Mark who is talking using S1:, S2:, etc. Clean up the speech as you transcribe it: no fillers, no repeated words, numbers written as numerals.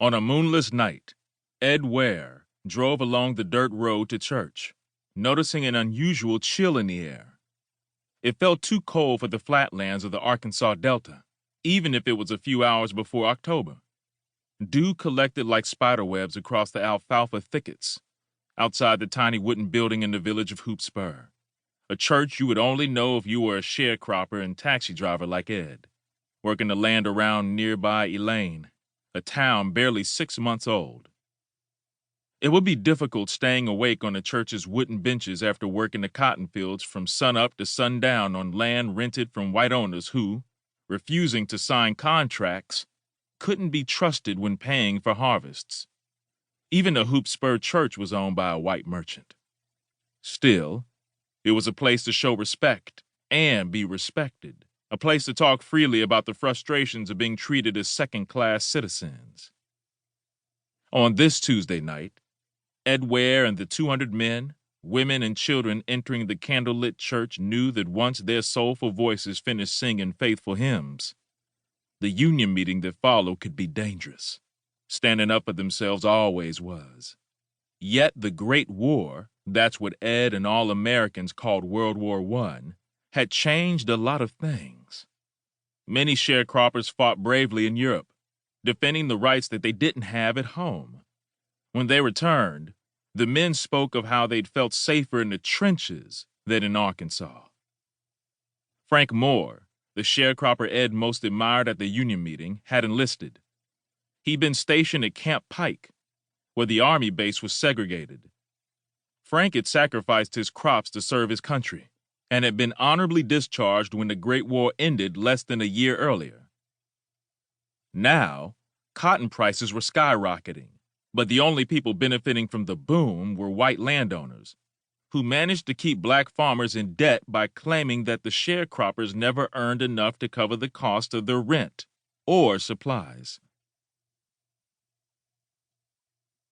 S1: On a moonless night, Ed Ware drove along the dirt road to church, noticing an unusual chill in the air. It felt too cold for the flatlands of the Arkansas Delta, even if it was a few hours before October. Dew collected like spiderwebs across the alfalfa thickets, outside the tiny wooden building in the village of Hoop Spur, a church you would only know if you were a sharecropper and taxi driver like Ed, working the land around nearby Elaine, a town barely 6 months old. It would be difficult staying awake on the church's wooden benches after working the cotton fields from sunup to sundown on land rented from white owners who, refusing to sign contracts, couldn't be trusted when paying for harvests. Even the Hoop Spur Church was owned by a white merchant. Still, it was a place to show respect and be respected, a place to talk freely about the frustrations of being treated as second-class citizens. On this Tuesday night, Ed Ware and the 200 men, women, and children entering the candlelit church knew that once their soulful voices finished singing faithful hymns, the union meeting that followed could be dangerous. Standing up for themselves always was. Yet the Great War, that's what Ed and all Americans called World War I, had changed a lot of things. Many sharecroppers fought bravely in Europe, defending the rights that they didn't have at home. When they returned, the men spoke of how they'd felt safer in the trenches than in Arkansas. Frank Moore, the sharecropper Ed most admired at the union meeting, had enlisted. He'd been stationed at Camp Pike, where the army base was segregated. Frank had sacrificed his crops to serve his country, and had been honorably discharged when the Great War ended less than a year earlier. Now, cotton prices were skyrocketing, but the only people benefiting from the boom were white landowners, who managed to keep black farmers in debt by claiming that the sharecroppers never earned enough to cover the cost of their rent or supplies.